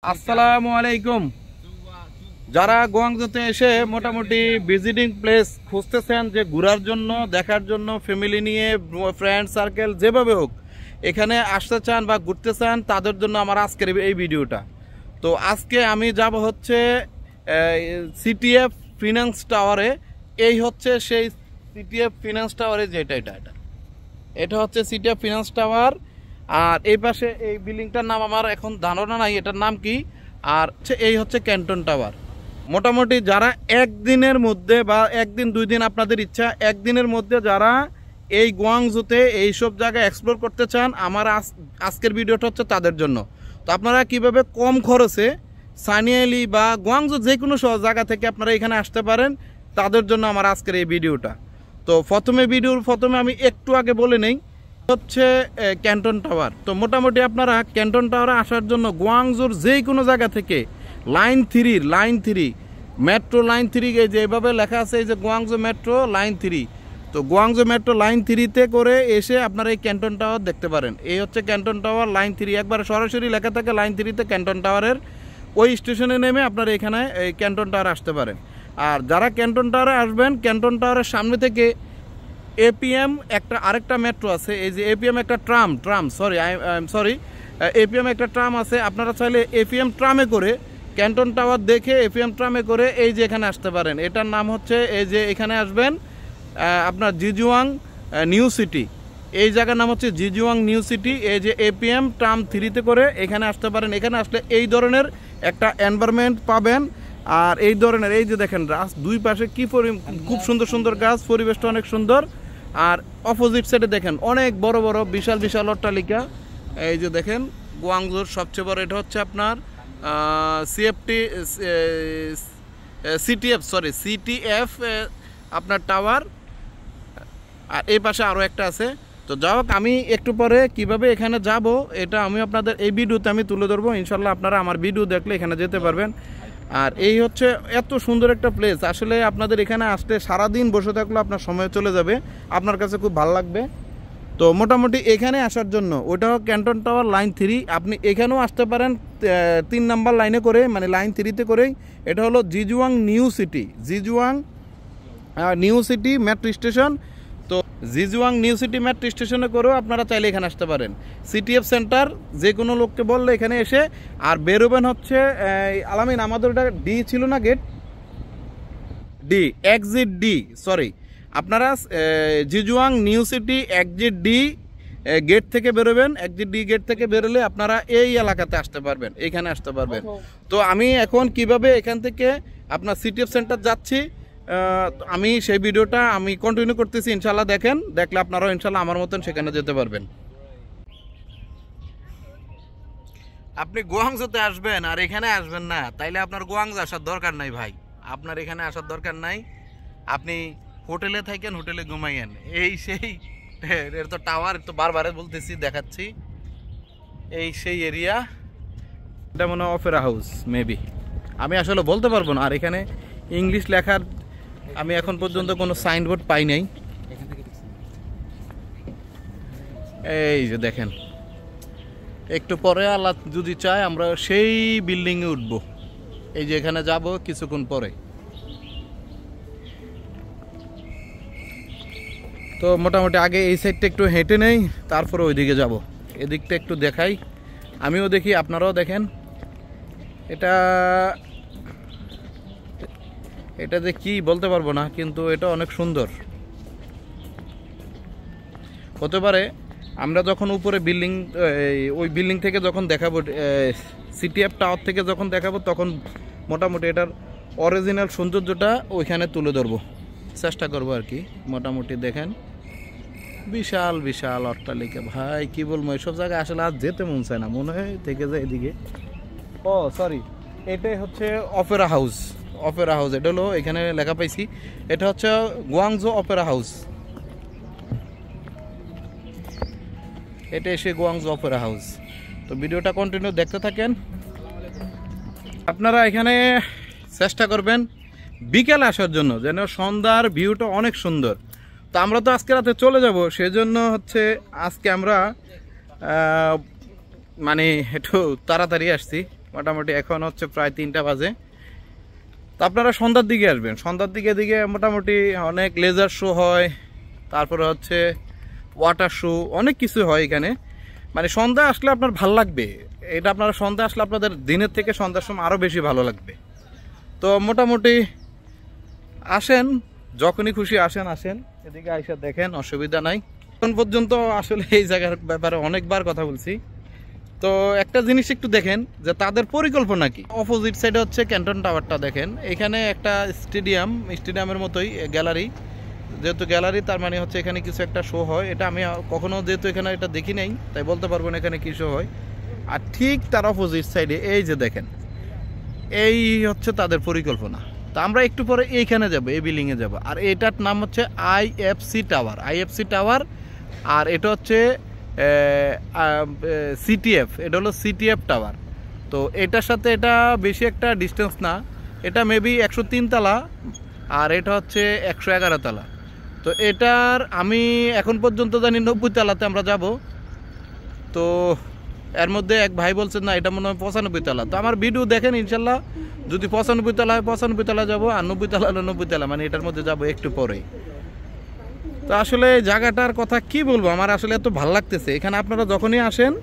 আসসালামু আলাইকুম। যারা গোয়াংজোতে এসে মোটামুটি ভিজিটিং প্লেস খুঁজতেছেন, যে ঘোরার জন্য দেখার জন্য ফ্যামিলি নিয়ে ফ্রেন্ড সার্কেল যেভাবে হোক এখানে আসতে চান বা ঘুরতে চান, তাদের জন্য আমার আজকের এই ভিডিওটা। তো আজকে আমি যাব হচ্ছে সিটিএফ ফিনান্স টাওয়ারে। এই হচ্ছে সেই সিটিএফ ফিনান্স টাওয়ারে, যেটা এটা হচ্ছে সিটিএফ ফিনান্স টাওয়ার। আর এই পাশে এই বিল্ডিংটার নাম আমার এখন ধারণা নাই এটার নাম কি। আর এই হচ্ছে ক্যান্টন টাওয়ার। মোটামুটি যারা একদিনের মধ্যে বা একদিন দুই দিন আপনাদের ইচ্ছা, একদিনের মধ্যে যারা এই গোয়াংজোতে এইসব জায়গায় এক্সপ্লোর করতে চান, আমার আজকের ভিডিওটা হচ্ছে তাদের জন্য। তো আপনারা কিভাবে কম খরচে সানিয়ালি বা গোয়াংজো যে কোনো জায়গা থেকে আপনারা এখানে আসতে পারেন, তাদের জন্য আমার আজকের এই ভিডিওটা। তো প্রথমে আমি একটু আগে বলে নেই হচ্ছে ক্যান্টন টাওয়ার। তো মোটামুটি আপনারা ক্যান্টন টাওয়ারে আসার জন্য গোয়াংজোর যে কোনো জায়গা থেকে লাইন থ্রি মেট্রো লাইন 3, এই যে এইভাবে লেখা আছে, এই যে গোয়াংজো মেট্রো লাইন 3। তো গোয়াংজো মেট্রো লাইন 3-তে করে এসে আপনারা এই ক্যান্টন টাওয়ার দেখতে পারেন। এই হচ্ছে ক্যান্টন টাওয়ার লাইন 3, একবার সরাসরি লেখা থাকে লাইন 3-তে ক্যান্টন টাওয়ারের। ওই স্টেশনে নেমে আপনারা এখানে এই ক্যান্টন টাওয়ারে আসতে পারেন। আর যারা ক্যান্টন টাওয়ারে আসবেন, ক্যান্টন টাওয়ারের সামনে থেকে এপিএম আরেকটা মেট্রো আছে, এই যে এপিএম একটা ট্রাম এপিএম একটা ট্রাম আছে। আপনারা চাইলে এপিএম ট্রামে করে ক্যান্টন টাওয়ার দেখে এপিএম ট্রামে করে এই যে এখানে আসতে পারেন। এটার নাম হচ্ছে, এই যে এখানে আসবেন আপনার জিজুয়াং নিউ সিটি। এই জায়গার নাম হচ্ছে জিজুয়াং নিউ সিটি। এই যে এপিএম ট্রাম 3-তে করে এখানে আসতে পারেন। এখানে আসলে এই ধরনের একটা এনভায়রনমেন্ট পাবেন। আর এই ধরনের, এই যে দেখেন দুই পাশে কি খুব সুন্দর সুন্দর গাছ, পরিবেশটা অনেক সুন্দর। আর অপোজিট সাইডে দেখেন অনেক বড় বড় বিশাল বিশাল অট্টালিকা। এই যে দেখেন গোয়াংজোর সবচেয়ে বড়, এটা হচ্ছে আপনার সিটিএফ আপনার টাওয়ার। আর এই পাশে আরও একটা আছে। তো যাই হোক, আমি একটু পরে কিভাবে এখানে যাব এটা আমি আপনাদের এই ভিডিওতে আমি তুলে ধরবো। ইনশাল্লাহ আপনারা আমার ভিডিও দেখলে এখানে যেতে পারবেন। আর এই হচ্ছে এত সুন্দর একটা প্লেস, আসলে আপনাদের এখানে আসতে সারাদিন বসে থাকলে আপনার সময় চলে যাবে, আপনার কাছে খুব ভালো লাগবে। তো মোটামুটি এখানে আসার জন্য, ওটাও ক্যান্টন টাওয়ার লাইন 3, আপনি এখানেও আসতে পারেন 3 নাম্বার লাইনে করে, মানে লাইন 3-তে করেই। এটা হলো জিজুয়াং নিউ সিটি মেট্রো স্টেশন। তো জিজুয়াং নিউ সিটি মেট্রো স্টেশনে করেও আপনারা চাইলে এখানে আসতে পারেন। সিটিএফ সেন্টার যে কোনো লোককে বললে এখানে এসে, আর বেরোবেন হচ্ছে আলামিন, আমাদের ওটা ডি ছিল না, gate D, exit D, sorry. আপনারা জিজুয়াং new city exit D gate থেকে বেরোবেন। এক্সিট ডি গেট থেকে বেরোলে আপনারা এই এলাকাতে আসতে পারবেন, এখানে আসতে পারবেন। তো আমি এখন কিভাবে এখান থেকে আপনার সিটিএফ সেন্টার যাচ্ছি, আমি সেই ভিডিওটা আমি কন্টিনিউ করতেছি। ইনশাল্লাহ দেখলে আপনারাও ইনশাল্লাহ আমার মতন সেখানে যেতে পারবেন। আপনি গোয়াংজোতে আসবেন আর এখানে আসবেন না, তাইলে আপনার গোয়াংজো আসার দরকার নাই ভাই, আপনার এখানে আসার দরকার নাই। আপনি হোটেলে থাকেন, হোটেলে ঘুমাইয়েন, এই সেই এর তো টাওয়ার, তো বারবার বলতেছি দেখাচ্ছি, এই সেই এরিয়া। এটা মনে হয় অপেরা হাউস মেবি, আমি আসলে বলতে পারবো না। আর এখানে ইংলিশ লেখার আমি এখন পর্যন্ত কোনো সাইনবোর্ড পাই নাই। এই যে দেখেন, একটু পরে আল্লাহ যদি চায় আমরা সেই বিল্ডিংয়ে উঠবো। এই যে এখানে যাব কিছুক্ষণ পরে। তো মোটামুটি আগে এই সাইডটা একটু হেঁটে নেই, তারপরে ওইদিকে যাব। এদিকটা একটু দেখাই, আমিও দেখি আপনারাও দেখেন। এটা যে কি বলতে পারবো না, কিন্তু এটা অনেক সুন্দর হতে পারে। আমরা যখন উপরে বিল্ডিং, ওই বিল্ডিং থেকে যখন দেখাবো, সিটিএফ টাওয়ার থেকে যখন দেখাবো, তখন মোটামুটি এটার অরিজিনাল সৌন্দর্যটা ওইখানে তুলে ধরবো চেষ্টা করবো আর কি। মোটামুটি দেখেন বিশাল বিশাল অট্টালিকা, ভাই কি বলবো, এইসব জায়গায় আসলে আর যেতে মন চায় না, মনে হয় থেকে যায় এদিকে। ও সরি, এটাই হচ্ছে অপেরা হাউস। এটা হলো এখানে লেখা পাইছি, এটা হচ্ছে গোয়াংজো অপেরা হাউস। এটা এসে গোয়াংজো অপেরা হাউস। তো ভিডিওটা কন্টিনিউ দেখতে থাকেন। আপনারা এখানে চেষ্টা করবেন বিকেলে আসার জন্য, যেন সন্ধ্যার ভিউটা অনেক সুন্দর। তো আমরা তো আজকে রাতে চলে যাব, সেজন্য হচ্ছে আজকে আমরা মানে একটু তাড়াতাড়ি আসছি। মোটামুটি এখন হচ্ছে প্রায় 3টা বাজে। তো আপনারা সন্ধ্যার দিকে আসবেন, সন্ধ্যার দিকে মোটামুটি অনেক লেজার শো হয়, তারপরে হচ্ছে ওয়াটার শো, অনেক কিছু হয় এখানে। মানে সন্ধ্যা আসলে আপনার ভালো লাগবে, এটা আপনারা সন্ধ্যা আসলে আপনাদের দিনের থেকে সন্ধ্যার সময় আরও বেশি ভালো লাগবে। তো মোটামুটি আসেন, যখনই খুশি আসেন এদিকে আইসা দেখেন, অসুবিধা নাই। এখন পর্যন্ত আসলে এই জায়গার ব্যাপারে অনেকবার কথা বলছি। তো একটা জিনিস একটু দেখেন যে তাদের পরিকল্পনা কি। অপোজিট সাইডে হচ্ছে ক্যান্টন টাওয়ারটা দেখেন, এখানে একটা স্টেডিয়ামের মতোই গ্যালারি, যেহেতু গ্যালারি তার মানে হচ্ছে এখানে কিছু একটা শো হয়। এটা আমি কখনো যেহেতু এখানে এটা দেখি নাই তাই বলতে পারবো না এখানে কি শো হয়। আর ঠিক তার অপোজিট সাইডে এই যে দেখেন, এই হচ্ছে তাদের পরিকল্পনা। তা আমরা একটু পরে এইখানে যাব, এই বিল্ডিংয়ে যাব। আর এটার নাম হচ্ছে আইএফসি টাওয়ার। আর এটা হচ্ছে সিটিএফ, এটা হলো সিটিএফ টাওয়ার। তো এটার সাথে এটা বেশি একটা ডিস্টেন্স না, এটা মেবি 103 তলা আর এটা হচ্ছে 111 তলা। তো এটার আমি এখন পর্যন্ত জানি 90 তলাতে আমরা যাব। তো এর মধ্যে এক ভাই বলছেন না এটা মনে হয় 95 তলা। তো আমার ভিডিও দেখেন, ইনশাল্লাহ যদি 95 তলা হয় 95 তলা যাবো, আর 90 তলা হলো 90 তলা, মানে এটার মধ্যে যাব একটু পরেই। তো আসলে জায়গাটার কথা কি বলবো, আমার আসলে এত ভালো লাগতেছে এখানে। আপনারা যখনই আসেন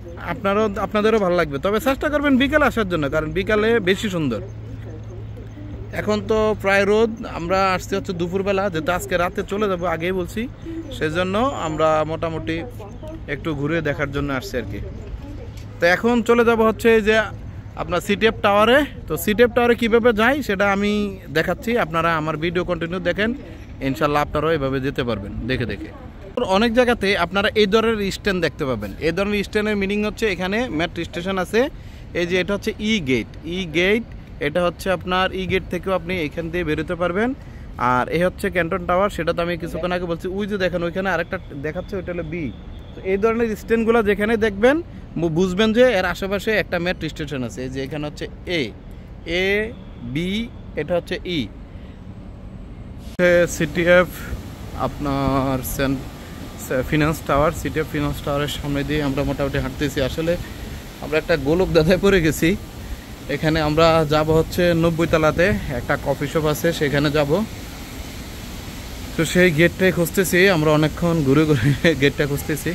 আপনাদেরও ভালো লাগবে, তবে চেষ্টা করবেন বিকালে আসার জন্য, কারণ বিকালে বেশি সুন্দর। এখন তো প্রায় রোদ, আমরা আসছি হচ্ছে দুপুরবেলা, যেহেতু আজকে রাতে চলে যাব আগেই বলছি, সেজন্য আমরা মোটামুটি একটু ঘুরে দেখার জন্য আসছি আর কি। তো এখন চলে যাব হচ্ছে যে আপনার সিটিএফ টাওয়ারে। তো সিটিএফ টাওয়ারে কীভাবে যাই সেটা আমি দেখাচ্ছি, আপনারা আমার ভিডিও কন্টিনিউ দেখেন, ইনশাল্লাহ আপনারাও এভাবে যেতে পারবেন দেখে দেখে। অনেক জায়গাতে আপনারা এই ধরনের স্ট্যান্ড দেখতে পাবেন। এই ধরনের স্ট্যান্ডের মিনিং হচ্ছে এখানে মেট্রো স্টেশন আছে, এই যে এটা হচ্ছে ই গেট, এটা হচ্ছে আপনার ই গেট থেকেও আপনি এখান দিয়ে বেরোতে পারবেন। আর এই হচ্ছে ক্যান্টন টাওয়ার, সেটা তো আমি কিছুক্ষণ আগে বলছি। ওই যে দেখেন ওইখানে আরেকটা দেখাচ্ছে, ওইটা হলো বি। তো এই ধরনের স্ট্যান্ডগুলো যেখানে দেখবেন বুঝবেন যে এর আশেপাশে একটা মেট্রো স্টেশন আছে। এই যে এখানে হচ্ছে এ বি, এটা হচ্ছে ই। সিটিএফ আপনার ফিনান্স টাওয়ার, সিটিএফ ফিনান্স টাওয়ারের সামনে দিয়ে আমরা মোটামুটি হাঁটতেছি। আসলে আমরা একটা গোলক দাদায় পড়ে গেছি। এখানে আমরা যাব হচ্ছে 90 তলাতে একটা কফি শপ আছে, সেখানে যাব। তো সেই গেটটাই খুঁজতেছি, আমরা অনেকক্ষণ ঘুরে গেটটা খুঁজতেছি।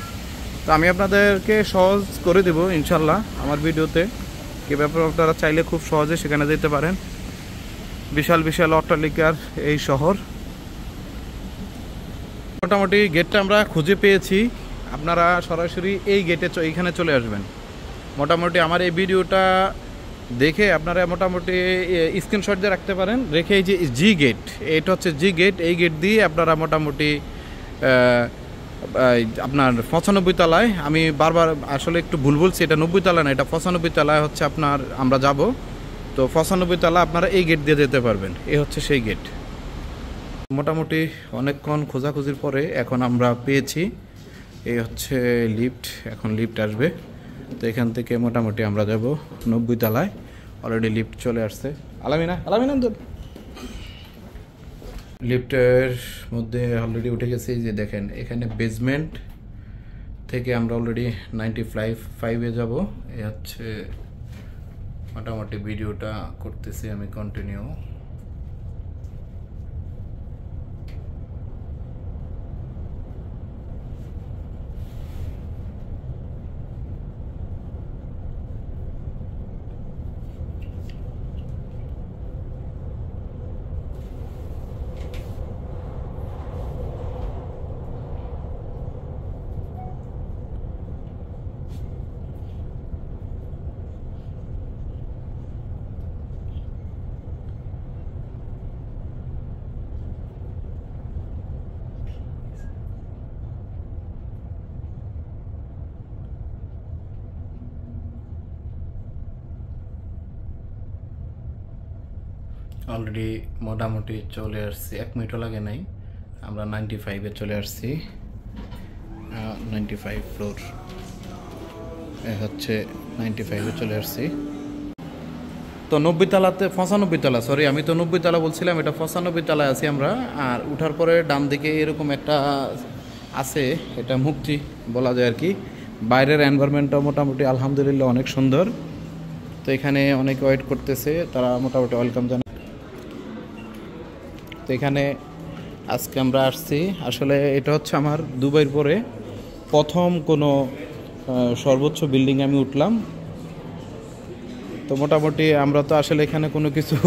তো আমি আপনাদেরকে সহজ করে দেব ইনশাল্লাহ আমার ভিডিওতে, কি ব্যাপারে আপনারা চাইলে খুব সহজে সেখানে যেতে পারেন। বিশাল অট্টালিকার এই শহর। মোটামুটি গেটটা আমরা খুঁজে পেয়েছি, আপনারা সরাসরি এই গেটে এইখানে চলে আসবেন। মোটামুটি আমার এই ভিডিওটা দেখে আপনারা মোটামুটি স্ক্রিনশট দিয়ে রাখতে পারেন, রেখে এই যে জি গেট, এটা হচ্ছে জি গেট, এই গেট দিয়ে আপনারা মোটামুটি আপনার 95 তলায়, আমি বারবার আসলে একটু ভুল বলছি, এটা 90 তলা না, এটা 95 তলায় হচ্ছে আপনার আমরা যাব। তো 95 তলা আপনারা এই গেট দিয়ে যেতে পারবেন, এই হচ্ছে সেই গেট। মোটামুটি অনেকক্ষণ খোঁজাখুঁজির পরে এখন আমরা পেয়েছি, এই হচ্ছে লিফট, এখন লিফট আসবে। তো এখান থেকে মোটামুটি আমরা যাব 90 তলায়, অলরেডি লিফট চলে আসছে। আলামিনা লিফটের মধ্যে অলরেডি উঠে গেছি। যে দেখেন এখানে বেসমেন্ট থেকে আমরা অলরেডি 95 যাব। এই হচ্ছে মোটামুটি ভিডিওটা করতেছি আমি কন্টিনিউ। অলরেডি মোটামুটি চলে আসছি, 1 মিনিটও লাগে নাই, আমরা 95-এ চলে আসছি। 95 ফ্লোর, হচ্ছে 95-এ চলে আসছি। তো 90 তলাতে 95 তলা, সরি আমি তো 90 তলা বলছিলাম, এটা 95 তলায় আছি আমরা। আর উঠার পরে ডান দিকে এরকম একটা আছে, এটা মুক্তি বলা যায় আর কি। বাইরের এনভায়রনমেন্টটা মোটামুটি আলহামদুলিল্লাহ অনেক সুন্দর। তো এখানে অনেকে ওয়েট করতেছে, তারা মোটামুটি ওয়েলকাম জানায়। তো এখানে আজকে আমরা আসছি, আসলে এটা হচ্ছে আমার দুবাইয়ের পরে প্রথম কোনো সর্বোচ্চ বিল্ডিং আমি উঠলাম। তো মোটামুটি আমরা তো আসলে এখানে কোনো কিছু,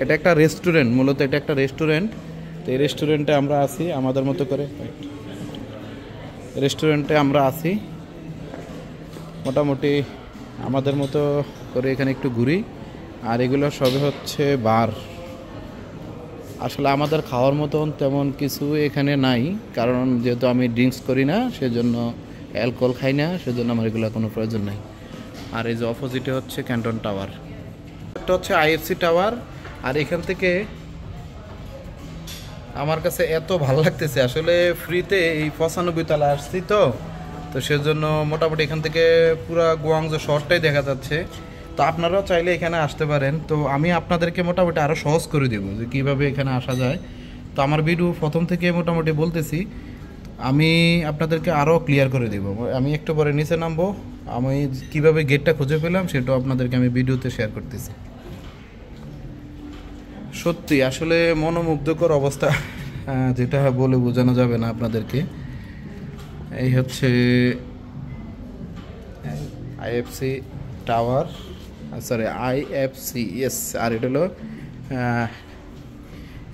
এটা একটা রেস্টুরেন্ট, মূলত এটা একটা রেস্টুরেন্ট। তো এই রেস্টুরেন্টে আমরা আছি আমাদের মতো করে, রেস্টুরেন্টে আমরা আছি মোটামুটি আমাদের মতো করে এখানে একটু ঘুরি। আর এগুলো সবই হচ্ছে বার। আসলে আমাদের খাওয়ার মতন তেমন কিছু এখানে নাই, কারণ যেহেতু আমি ড্রিঙ্কস করি না, সেজন্য অ্যালকোহল খাই না, সেজন্য আমার এগুলো কোনো প্রয়োজন নাই। আর এই যে অপোজিটে হচ্ছে ক্যান্টন টাওয়ার, একটা হচ্ছে আইএফসি টাওয়ার। আর এখান থেকে আমার কাছে এত ভালো লাগতেছে, আসলে ফ্রিতে এই 95 তলা আসছি তো সেজন্য মোটামুটি এখান থেকে পুরা গুয়াংজো শহরটাই দেখা যাচ্ছে। তো আপনারাও চাইলে এখানে আসতে পারেন। তো আমি আপনাদেরকে মোটামুটি আরও সহজ করে দেবো যে কীভাবে এখানে আসা যায়। তো আমার ভিডিও প্রথম থেকে মোটামুটি বলতেছি, আমি আপনাদেরকে আরও ক্লিয়ার করে দেবো। আমি একটু পরে নিচে নামবো, আমি কিভাবে গেটটা খুঁজে পেলাম সেটাও আপনাদেরকে আমি ভিডিওতে শেয়ার করতেছি। সত্যি আসলে মনোমুগ্ধকর অবস্থা, যেটা বলে বোঝানো যাবে না আপনাদেরকে। এই হচ্ছে IFC tower, sorry IFC, yes. আর এটা হলো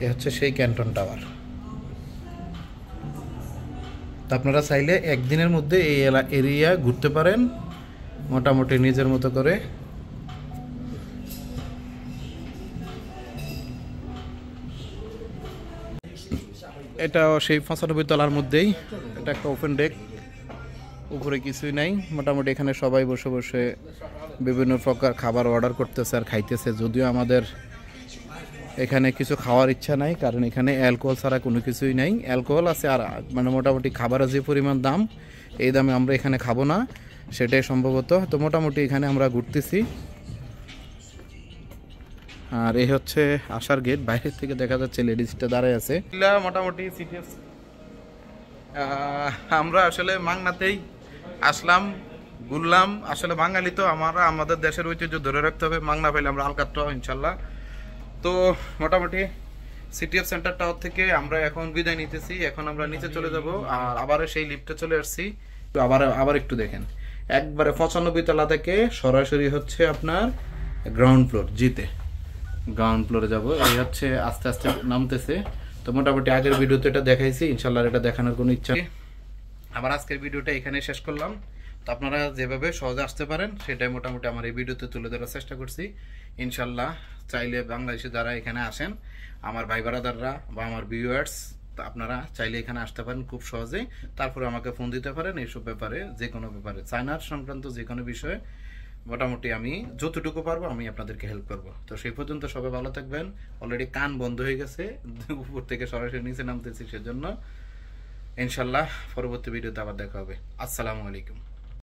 এ হচ্ছে সেই ক্যান্টন টাওয়ার। তো আপনারা চাইলে একদিনের মধ্যে এই এরিয়া ঘুরতে পারেন মোটামুটি নিজের মতো করে। এটাও সেই 95 তলার মধ্যেই, এটা একটা ওপেন ডেক, উপরে কিছুই নাই। মোটামুটি এখানে সবাই বসে বসে বিভিন্ন প্রকার খাবার অর্ডার করতেছে আর খাইতেছে। যদিও আমাদের এখানে কিছু খাওয়ার ইচ্ছা নাই, কারণ এখানে অ্যালকোহল ছাড়া কোনো কিছুই নাই। অ্যালকোহল আছে আর মানে মোটামুটি খাবারের যে পরিমাণ দাম, এই দামে আমরা এখানে খাবো না, সেটাই সম্ভবত। তো মোটামুটি এখানে আমরা ঘুরতেছি। আর এই হচ্ছে আসার গেট, বাইরের থেকে দেখা যাচ্ছে লেডিসটা দাঁড়ায় আছে। মোটামুটি সিটিএস আমরা আসলে মাংনাতেই আসলাম, ঘুরলাম। আসলে বাঙালি তো আমাদের দেশের ঐতিহ্য ধরে রাখতে হবে, মাংনা পাইলে আমরা আলকাট্রা ইনশাল্লাহ। তো মোটামুটি সিটিএফ সেন্টার টাওয়ার থেকে আমরা এখন বিদায় নিতেছি। এখন আমরা নিচে চলে যাব, আর আবার সেই লিফটে চলে আসছি। আবার একটু দেখেন, একবারে 95 তলা থেকে সরাসরি হচ্ছে আপনার গ্রাউন্ড ফ্লোর, জিতে গ্রাউন্ড ফ্লোরে যাব। এই হচ্ছে আস্তে আস্তে নামতেছে। তো মোটামুটি আগের ভিডিওতে এটা দেখাইছি, ইনশাল্লাহ এটা দেখানোর কোনো ইচ্ছা। আবার আজকের ভিডিওটা এখানে শেষ করলাম। তো আপনারা যেভাবে সহজে আসতে পারেন সেটাই মোটামুটি আমার এই ভিডিওতে তুলে ধরার চেষ্টা করছি। ইনশাল্লাহ চাইলে বাংলাদেশে যারা এখানে আসেন, আমার ভাই বারাদাররা বা আমার ভিউয়ার্স, আপনারা চাইলে এখানে আসতে পারেন খুব সহজে। তারপরে আমাকে ফোন দিতে পারেন এইসব ব্যাপারে, যে কোনো ব্যাপারে, চায়নার সংক্রান্ত যে কোনো বিষয়ে মোটামুটি আমি যতটুকু পারবো আমি আপনাদেরকে হেল্প করব। তো সেই পর্যন্ত সবাই ভালো থাকবেন। অলরেডি কান বন্ধ হয়ে গেছে, উপর থেকে সরাসরি নিচে নামতেছি, সেজন্য ইনশাল্লাহ পরবর্তী ভিডিওতে আবার দেখা হবে। আসসালামু আলাইকুম।